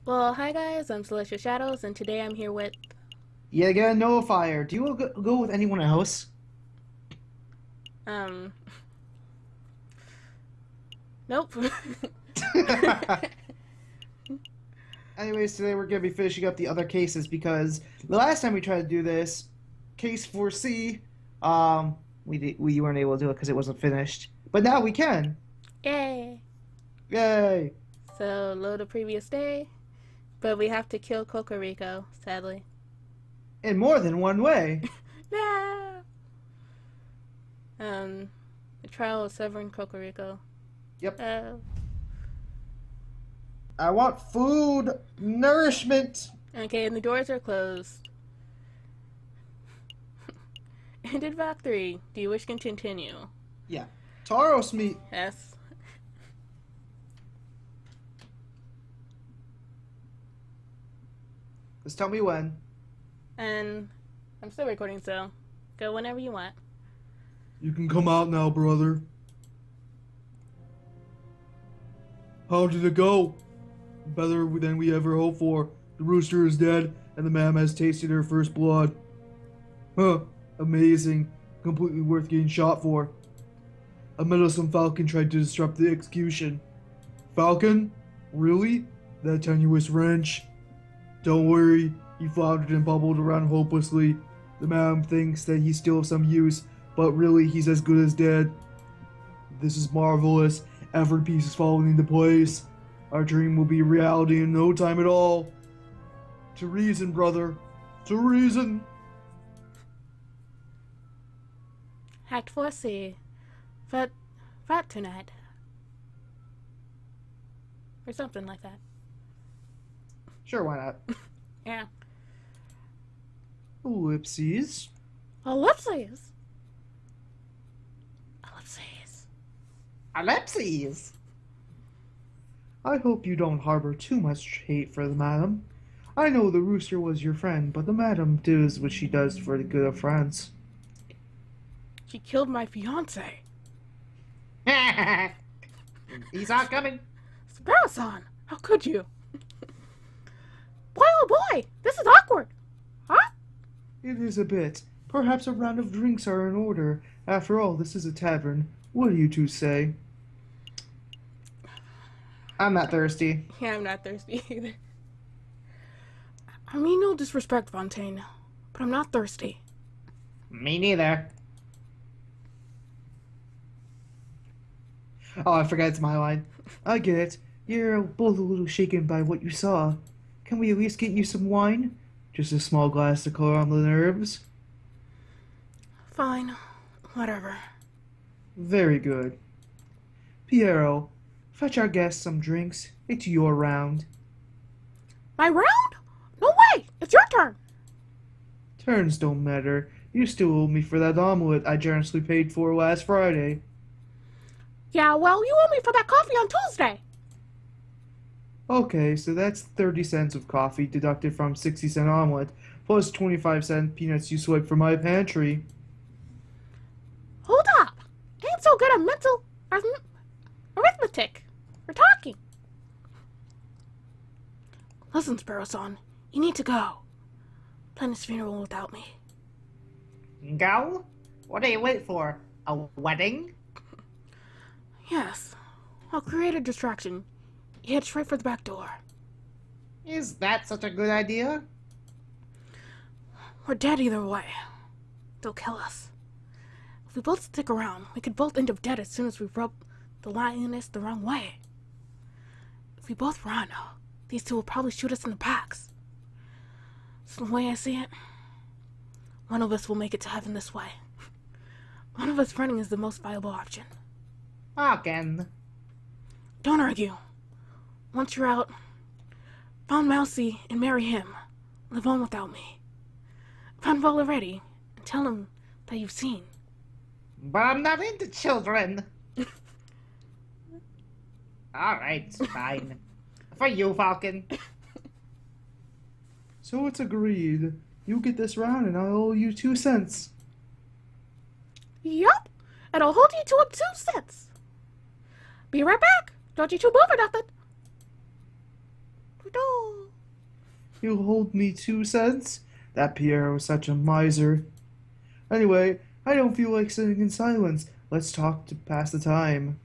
Well, hi guys, I'm Celestial Shadows, and today I'm here with, Yeah, again, Novaphyer. Do you go with anyone else? um, nope. Anyways, today we're gonna be finishing up the other cases because the last time we tried to do this, case 4C, we weren't able to do it because it wasn't finished. But now we can. Yay! Yay! So, load a previous day, but we have to kill Cocorico, sadly. In more than one way. No! The trial of severing Cocorico. Yep. Oh. I want food, nourishment. Okay, and the doors are closed. Ended Act 3. Do you wish to continue? Yeah. Taros meat. Yes. Just tell me when. And I'm still recording, so go whenever you want. You can come out now, brother. How did it go? Better than we ever hoped for. The rooster is dead, and the ma'am has tasted her first blood. Huh, amazing. Completely worth getting shot for. A meddlesome falcon tried to disrupt the execution. Falcon? Really? That tenuous wrench? Don't worry, he floundered and bubbled around hopelessly. The ma'am thinks that he's still of some use, but really he's as good as dead. This is marvelous. Every piece is falling into place. Our dream will be reality in no time at all. To reason, brother. To reason. Act 4C. Fat tonight. Or something like that. Sure, why not? Yeah. Ellipses. Ellipses! Ellipses. Ellipses! I hope you don't harbor too much hate for the madam. I know the rooster was your friend, but the madam does what she does for the good of France. She killed my fiance. He's not coming. Sparrow-san, how could you? Boy, oh boy, this is awkward. Huh? It is a bit. Perhaps a round of drinks are in order. After all, this is a tavern. What do you two say? I'm not thirsty. Yeah, I'm not thirsty either. I mean no disrespect, Fontaine, but I'm not thirsty. Me neither. Oh, I forgot it's my line. I get it. You're both a little shaken by what you saw. Can we at least get you some wine? Just a small glass to calm the nerves? Fine. Whatever. Very good. Piero, fetch our guests some drinks. It's your round. My round? No way! It's your turn! Turns don't matter. You still owe me for that omelet I generously paid for last Friday. Yeah, well, you owe me for that coffee on Tuesday. Okay, so that's 30 cents of coffee deducted from 60-cent omelet, plus 25-cent peanuts you swiped from my pantry. Hold up! I ain't so good at mental arithmetic. We're talking. Listen, Sparrow-san, you need to go. Plan his funeral without me. Go? What do you wait for? A wedding? Yes. I'll create a distraction. You head straight for the back door. Is that such a good idea? We're dead either way. They'll kill us. If we both stick around, we could both end up dead as soon as we rub the lioness the wrong way. If we both run, these two will probably shoot us in the backs. So the way I see it, one of us will make it to heaven this way. One of us running is the most viable option. Again. Don't argue. Once you're out, find Mousy and marry him. Live on without me. Find Vol already and tell him that you've seen. But I'm not into children. Alright, fine. For you, Falcon. So it's agreed. You get this round and I'll owe you 2 cents. Yup, and I'll hold you to a 2 cents. Be right back. Don't you two move or nothing. Doo-doo. You'll hold me 2 cents? That Pierre was such a miser. Anyway, I don't feel like sitting in silence. Let's talk to pass the time.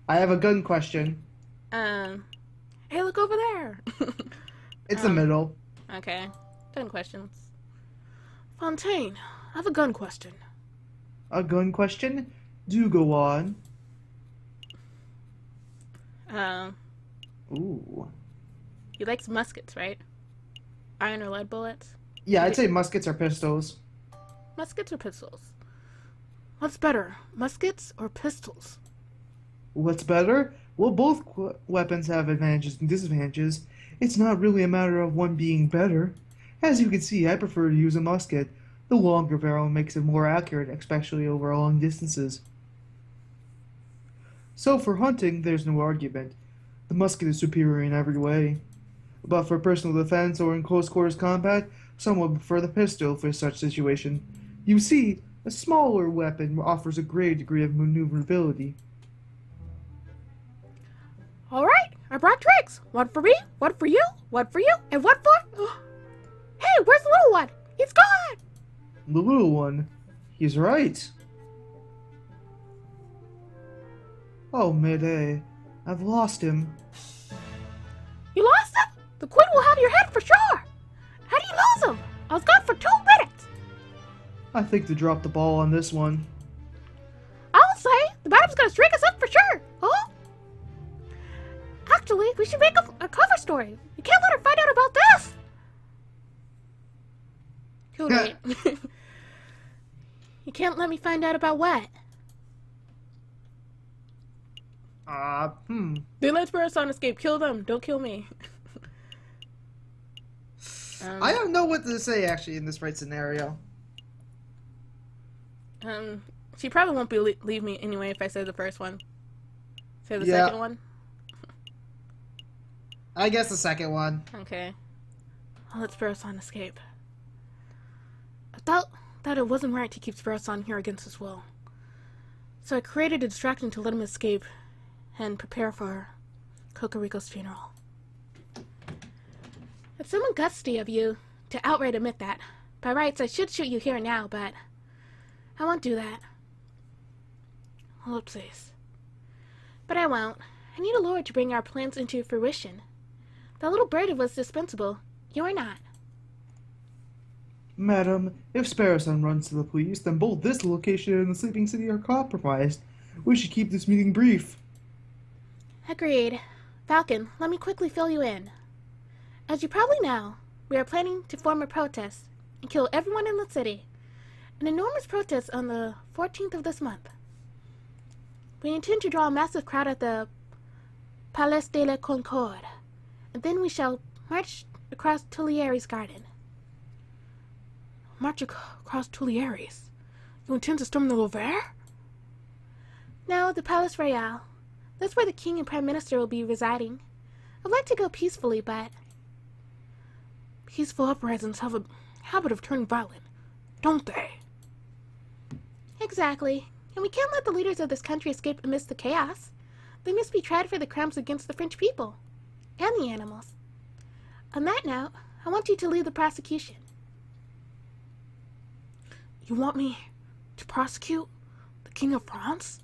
I have a gun question. Hey, look over there. It's the middle. Okay. Gun questions. Fontaine, I have a gun question. A gun question? Do go on. Ooh. He likes muskets, right? Iron or lead bullets? Yeah, I'd say muskets or pistols. Muskets or pistols? What's better, muskets or pistols? What's better? Well, both weapons have advantages and disadvantages. It's not really a matter of one being better. As you can see, I prefer to use a musket. The longer barrel makes it more accurate, especially over long distances. So for hunting, there's no argument. The musket is superior in every way. But for personal defense or in close quarters combat, some would prefer the pistol for such situation. You see, a smaller weapon offers a great degree of maneuverability. Alright, I brought drinks. One for me, one for you, and one for... Hey, where's the little one? He's gone! The little one. He's right. Oh, Mayday. I've lost him. You lost him? The Queen will have your head for sure. How do you lose him? I was gone for 2 minutes. I think they dropped the ball on this one. I would say the madam's gonna string us up for sure. Huh? Actually, we should make a cover story. You can't let her find out about this. Too late. You can't let me find out about what? Then let's first on escape. Kill them. Don't kill me. I don't know what to say, actually, in this right scenario. She probably won't leave me anyway if I say the first one. Say the second one? I guess the second one. Okay. Well, let's first on escape. I thought that it wasn't right to keep Sparrowson here against his will. So I created a distraction to let him escape and prepare for Cocorico's funeral. It's somewhat gusty of you to outright admit that. By rights, I should shoot you here now, but I won't do that. Whoopsies. But I won't. I need a lure to bring our plans into fruition. That little birdie was dispensable. You're not. Madam, if Sparrowson runs to the police, then both this location and the Sleeping City are compromised. We should keep this meeting brief. Agreed. Falcon, let me quickly fill you in. As you probably know, we are planning to form a protest and kill everyone in the city. An enormous protest on the 14th of this month. We intend to draw a massive crowd at the Palais de la Concorde, and then we shall march across Tuileries Garden. March across Tuileries? You intend to storm the Louvre? No, the Palace Royal. That's where the King and Prime Minister will be residing. I'd like to go peacefully, but... Peaceful uprisings have a habit of turning violent, don't they? Exactly. And we can't let the leaders of this country escape amidst the chaos. They must be tried for the crimes against the French people. And the animals. On that note, I want you to lead the prosecution. You want me to prosecute the King of France?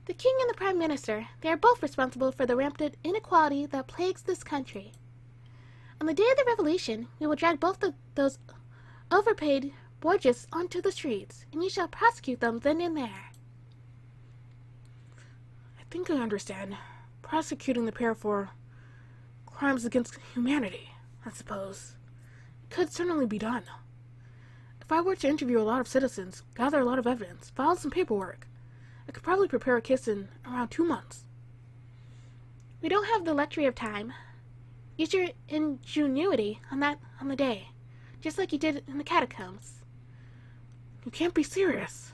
The King and the Prime Minister, they are both responsible for the rampant inequality that plagues this country. On the day of the revolution, we will drag both of those overpaid Borgias onto the streets, and you shall prosecute them then and there. I think I understand. Prosecuting the pair for crimes against humanity, I suppose. It could certainly be done. If I were to interview a lot of citizens, gather a lot of evidence, file some paperwork, I could probably prepare a case in around 2 months. We don't have the luxury of time. Use your ingenuity on the day, just like you did in the catacombs. You can't be serious.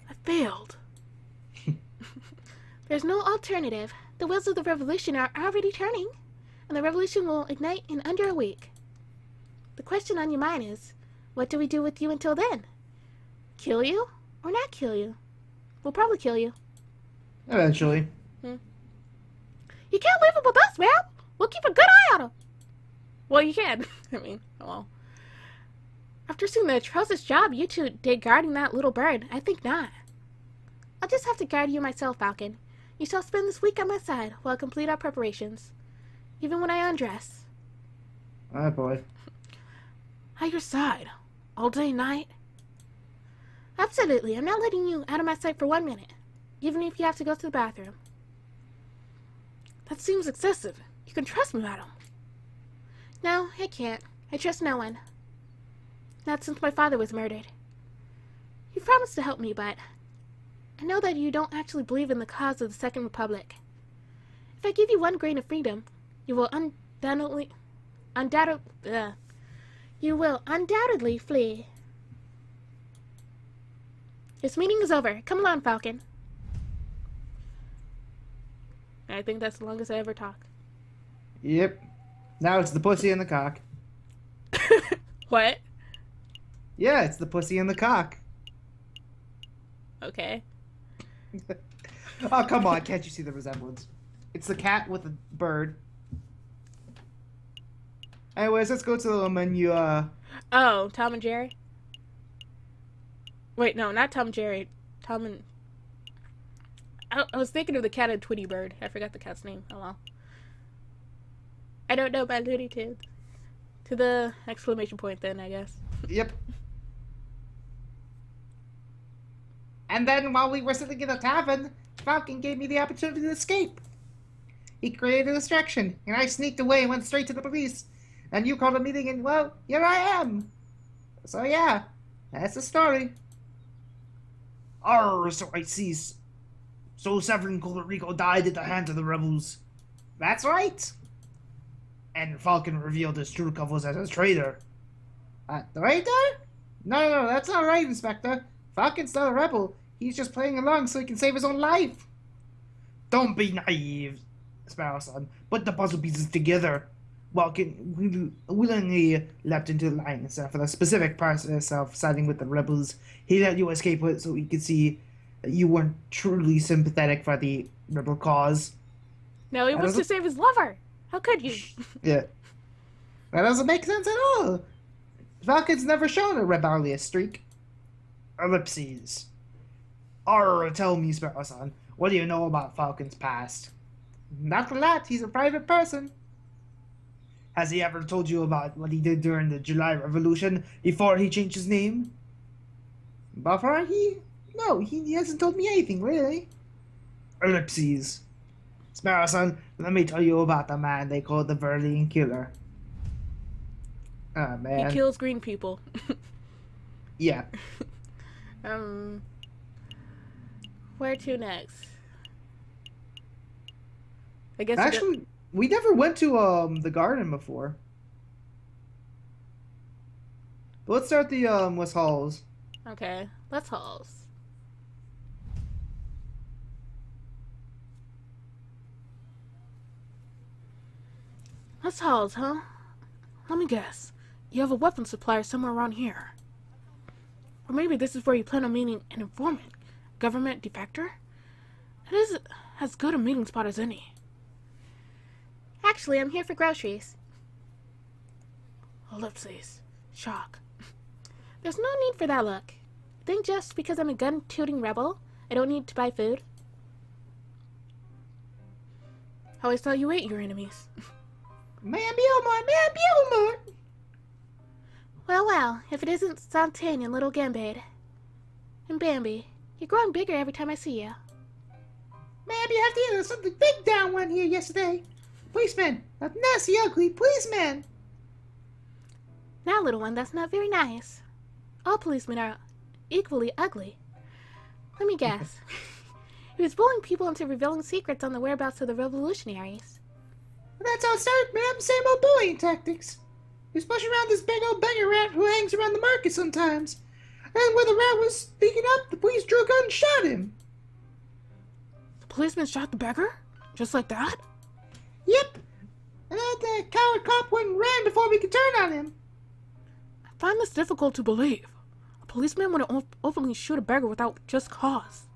I failed. There's no alternative. The wheels of the revolution are already turning, and the revolution will ignite in under a week. The question on your mind is, what do we do with you until then? Kill you or not kill you? We'll probably kill you. Eventually. You can't leave him with us, man. We'll keep a good eye on him. Well, you can. I mean, well. After seeing the atrocious job you two did guarding that little bird, I think not. I'll just have to guard you myself, Falcon. You shall spend this week on my side while I complete our preparations. Even when I undress. Ah, boy. At your side? All day, night? Absolutely. I'm not letting you out of my sight for 1 minute. Even if you have to go to the bathroom. That seems excessive. You can trust me, madam. No, I can't. I trust no one. Not since my father was murdered. You promised to help me, but I know that you don't actually believe in the cause of the Second Republic. If I give you 1 grain of freedom, you will undoubtedly flee. This meeting is over. Come along, Falcon. I think that's the longest I ever talk. Yep. Now it's the pussy and the cock. What? Yeah, it's the pussy and the cock. Okay. Oh, come on. Can't you see the resemblance? It's the cat with the bird. Anyways, let's go to the menu. Oh, Tom and Jerry? Wait, no, not Tom and Jerry. Tom and... I was thinking of the cat and Tweety Bird. I forgot the cat's name. Oh well. I don't know about Looney Tunes. To the exclamation point then, I guess. Yep. And then while we were sitting in the tavern, Falcon gave me the opportunity to escape. He created a distraction, and I sneaked away and went straight to the police. And you called a meeting, and well, here I am. So yeah, that's the story. Arr, so I see. So Severin Colorico died at the hands of the rebels. That's right. And Falcon revealed his true colors as a traitor. Traitor? No, that's not right, Inspector. Falcon's not a rebel. He's just playing along so he can save his own life. Don't be naive, Sparrow-san. Put the puzzle pieces together. Falcon willingly leapt into the lion's for the specific process of siding with the rebels. He let you escape it so he could see that you weren't truly sympathetic for the rebel cause. No, he wants to save his lover. How could you? Yeah. That doesn't make sense at all. Falcon's never shown a rebellious streak. Ellipses. Arr, tell me, Sparrow-san, what do you know about Falcon's past? Not a lot. He's a private person. Has he ever told you about what he did during the July Revolution before he changed his name? Before No, he hasn't told me anything, really. Ellipses. Sparrow-san, let me tell you about the man they call the Verlian Killer. Ah, man. He kills green people. Yeah. Where to next? I guess Actually, we never went to the garden before. But let's start the West Halls. Okay, let's halls. West Halls, huh? Let me guess. You have a weapon supplier somewhere around here. Or maybe this is where you plan on meeting an informant, government defector? It is as good a meeting spot as any. Actually, I'm here for groceries. Ellipses. Shock. There's no need for that look. Think just because I'm a gun-toting rebel, I don't need to buy food? I always thought you ate your enemies. Man, Biomar! Well, if it isn't Santin and little Gambade. And Bambi, you're growing bigger every time I see you. Man, you have to hear something big down one here yesterday. Policeman, a nasty, ugly policeman. Now, little one, that's not very nice. All policemen are equally ugly. Let me guess. He was bullying people into revealing secrets on the whereabouts of the revolutionaries. That's how it started, ma'am. Same old bullying tactics. He was pushing around this big old beggar rat who hangs around the market sometimes. And when the rat was speaking up, the police drew a gun and shot him. The policeman shot the beggar? Just like that? Yep. And then the coward cop went and ran before we could turn on him. I find this difficult to believe. A policeman wouldn't openly shoot a beggar without just cause.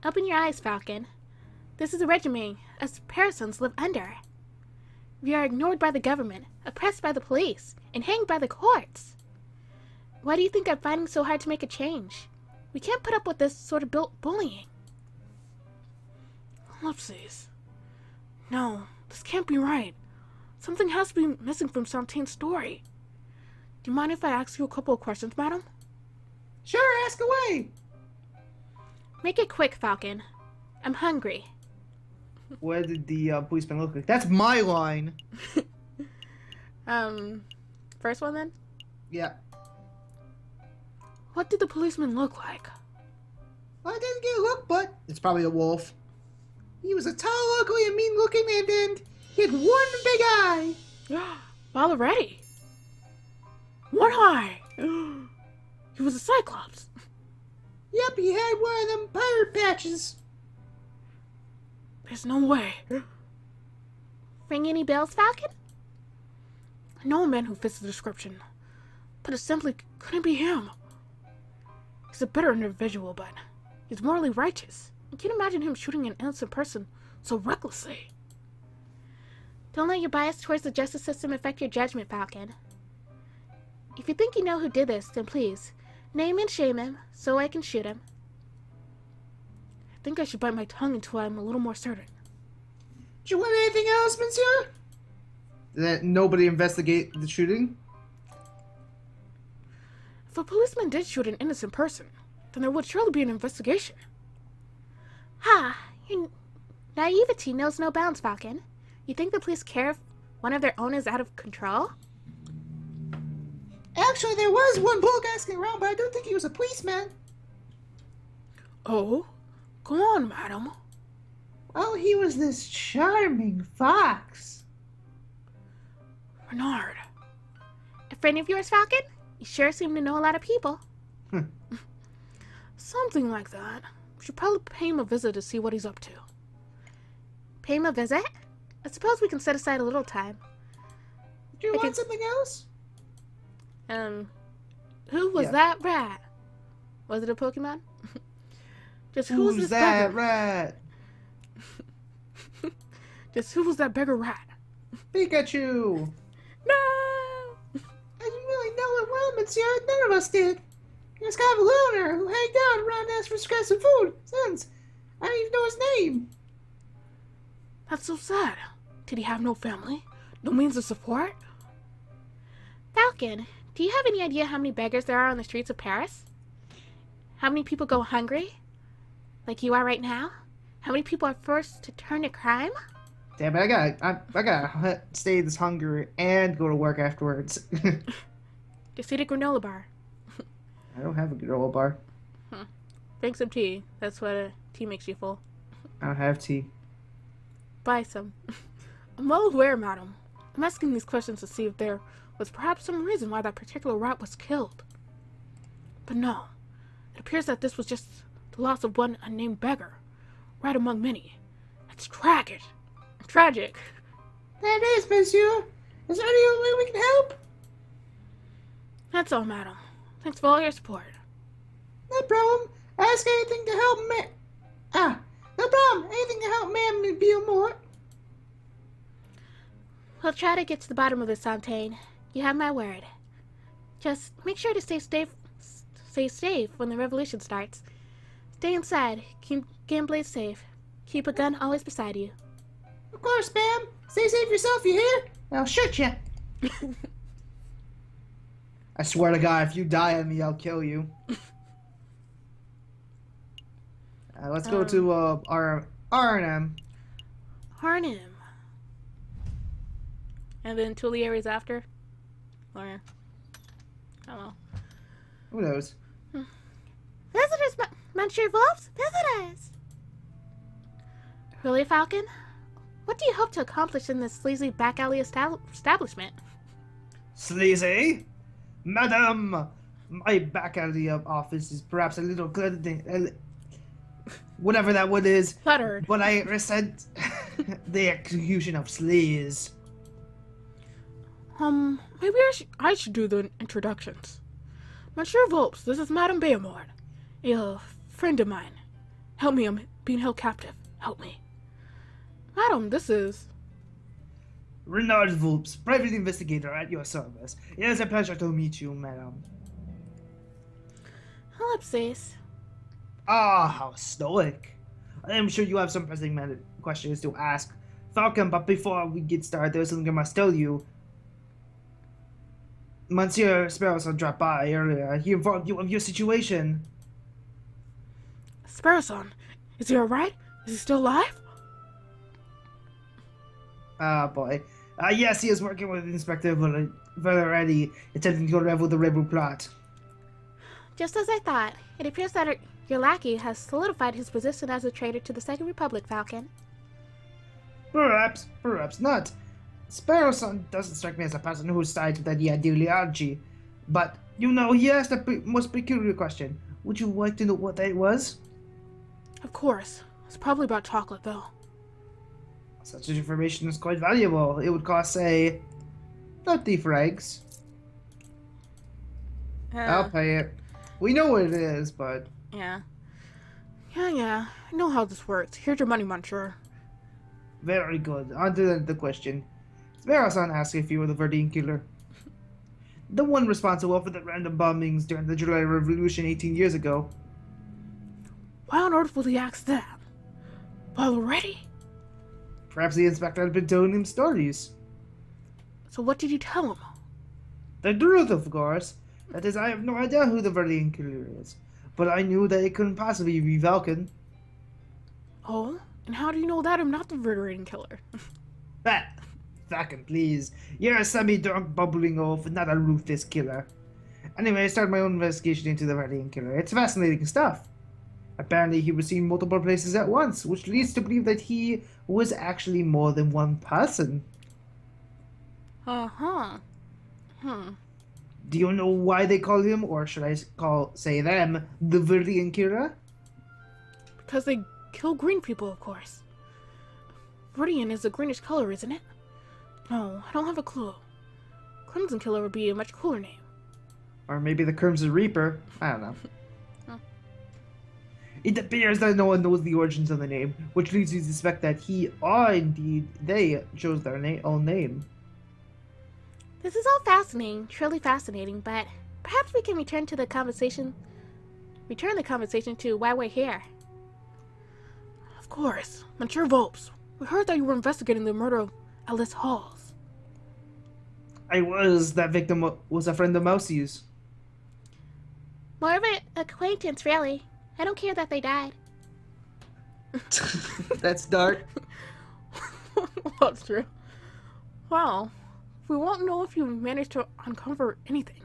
Open your eyes, Falcon. This is a regime as Parasons live under. We are ignored by the government, oppressed by the police, and hanged by the courts. Why do you think I'm fighting so hard to make a change? We can't put up with this sort of bullying. Ellipses. No, this can't be right. Something has to be missing from Santine's story. Do you mind if I ask you a couple of questions, madam? Sure, ask away. Make it quick, Falcon. I'm hungry. What did the policeman look like? That's my line. First one then? Yeah. What did the policeman look like? I didn't get a look, but it's probably a wolf. He was a tall, ugly, and mean-looking, and he had one big eye. Well, already. One eye. He was a Cyclops. Yep, he had one of them pirate patches. There's no way. Ring any bells, Falcon? I know a man who fits the description, but it simply couldn't be him. He's a bitter individual, but he's morally righteous. You can't imagine him shooting an innocent person so recklessly. Don't let your bias towards the justice system affect your judgment, Falcon. If you think you know who did this, then please, name and shame him so I can shoot him. I think I should bite my tongue until I'm a little more certain. Do you want anything else, monsieur? Did nobody investigate the shooting? If a policeman did shoot an innocent person, then there would surely be an investigation. Ha! Your naivety knows no bounds, Falcon. You think the police care if one of their own is out of control? Actually, there was one bloke asking around, but I don't think he was a policeman. Oh? Go on, madam. Well, he was this charming fox. Renard. A friend of yours, Falcon? You sure seem to know a lot of people. Something like that. We should probably pay him a visit to see what he's up to. Pay him a visit? I suppose we can set aside a little time. Do you want something else? Who was that rat? Was it a Pokemon? Just who's this that beggar? rat? Just who was that beggar rat? Pikachu! No! I didn't really know it well, monsieur. None of us did. He was kind of a loner who hanged out around us for scraps of food. Since I don't even know his name. That's so sad. Did he have no family? No means of support? Falcon, do you have any idea how many beggars there are on the streets of Paris? How many people go hungry? Like you are right now? How many people are forced to turn to crime? Damn it, I gotta stay this hunger and go to work afterwards. Just eat a granola bar. I don't have a granola bar. Drink some tea. That's what tea makes you full. I don't have tea. Buy some. I'm well aware, madam. I'm asking these questions to see if there was perhaps some reason why that particular rat was killed. But no. It appears that this was just the loss of one unnamed beggar. Right among many. It's tragic. Tragic. That is, monsieur. Is there any way we can help? That's all, madam. Thanks for all your support. No problem. Ask anything to help me. No problem. Anything to help man be more. We'll try to get to the bottom of this, Santain. You have my word. Just make sure to stay safe when the revolution starts. Stay inside. Keep Gameblade safe. Keep a gun always beside you. Of course, ma'am. Stay safe yourself, you hear? I'll shoot you. I swear to God, if you die on me, I'll kill you. Let's go to R&M. Harnum. And then Tuileries after? Or, I don't know. Who knows? Visitors, Monsieur Wolves! Visitors! Really, Falcon? What do you hope to accomplish in this sleazy back alley establishment? Sleazy? Madam, my back alley office is perhaps a little whatever that word is. Cluttered. But I resent the execution of sleaze. Maybe I should do the introductions. Monsieur Volps, this is Madame Bayamord, a friend of mine. Help me, I'm being held captive. Help me. Madam, this is... Renard Vulpes, private investigator at your service. It is a pleasure to meet you, madam. Ellipses. Ah, how stoic. I am sure you have some pressing questions to ask Falcon, but before we get started, there's something I must tell you. Monsieur Sparrowson dropped by earlier. He informed you of your situation. Sparrowson, is he alright? Is he still alive? Ah, boy. Yes, he is working with Inspector Valeretti, attempting to unravel the rebel plot. Just as I thought. It appears that your lackey has solidified his position as a traitor to the Second Republic, Falcon. Perhaps not. Sparrowson doesn't strike me as a person who sides with the ideology. But, you know, he asked a most peculiar question. Would you like to know what that was? Of course. It's probably about chocolate, though. Such information is quite valuable. It would cost, say, 30 francs. I'll pay it. We know what it is, but... Yeah. I know how this works. Here's your money, Monsieur. Very good. On to the question. Sparrowson asked if you were the Verdine killer. The one responsible for the random bombings during the July Revolution 18 years ago. Why on earth would he ask that? Already? Perhaps the inspector had been telling him stories. So what did you tell him? The truth, of course. That is, I have no idea who the Verdine killer is. But I knew that it couldn't possibly be Falcon. Oh? And how do you know that I'm not the Verdine killer? Falcon, please. You're a semi-drunk bubbling oaf, not a ruthless killer. Anyway, I started my own investigation into the Verdine killer. It's fascinating stuff. Apparently, he was seen multiple places at once, which leads to believe that he was actually more than one person. Uh-huh. Do you know why they call him, or should I say them, the Verdine killer? Because they kill green people, of course. Verdian is a greenish color, isn't it? No, I don't have a clue. Crimson Killer would be a much cooler name. Or maybe the Crimson Reaper. I don't know. Huh. It appears that no one knows the origins of the name, which leads you to suspect that he, or indeed they, chose their own name. This is all fascinating, truly fascinating, but perhaps we can return the conversation to why we're here. Of course. Monsieur Volps, we heard that you were investigating the murder of Alice Halls. I was. That victim was a friend of Mousie's. More of an acquaintance, really. I don't care that they died. That's dark. That's true. Well, we won't know if you managed to uncover anything.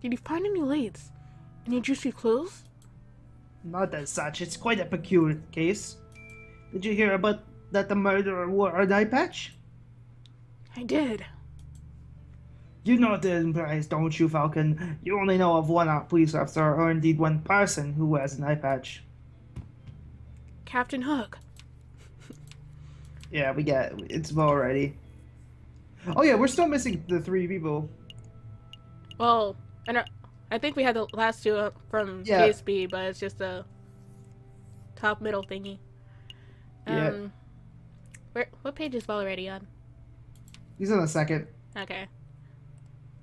Did you find any leads? Any juicy clues? Not as such. It's quite a peculiar case. Did you hear about that the murderer wore an eye patch? I did. You know what it implies, don't you, Falcon? You only know of one police officer, or indeed one person, who wears an eye patch. Captain Hook. Yeah, we get it. It's already. Oh yeah, we're still missing the 3 people. Well, I think we had the last 2 from Case B, but it's just a top middle thingy. What page is Valeretti on? He's on the second. Okay.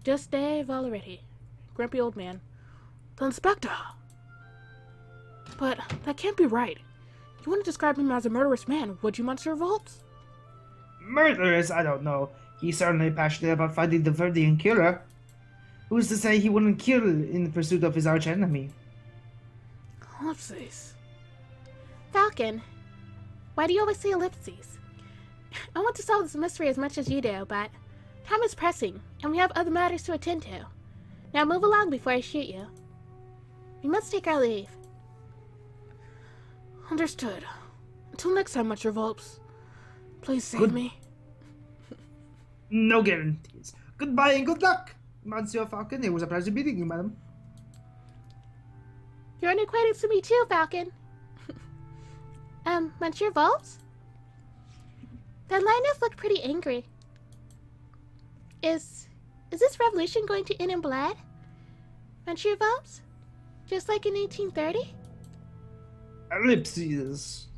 Just Dave Valeretti. Grumpy old man. The inspector. But that can't be right. You wouldn't describe him as a murderous man, would you, Monsieur Volps? Murderous? I don't know. He's certainly passionate about finding the Verdian killer. Who's to say he wouldn't kill in pursuit of his archenemy? Ellipses. Falcon, why do you always say ellipses? I want to solve this mystery as much as you do, but time is pressing, and we have other matters to attend to. Now move along before I shoot you. We must take our leave. Understood. Until next time, Monsieur Volps. Please save me. No guarantees. Goodbye and good luck, Monsieur Falcon. It was a pleasure meeting you, madam. You're an acquaintance to me too, Falcon. Monsieur Volps? That lioness looked pretty angry. Is this revolution going to end in blood? Monsieur Volps? Just like in 1830? Ellipses.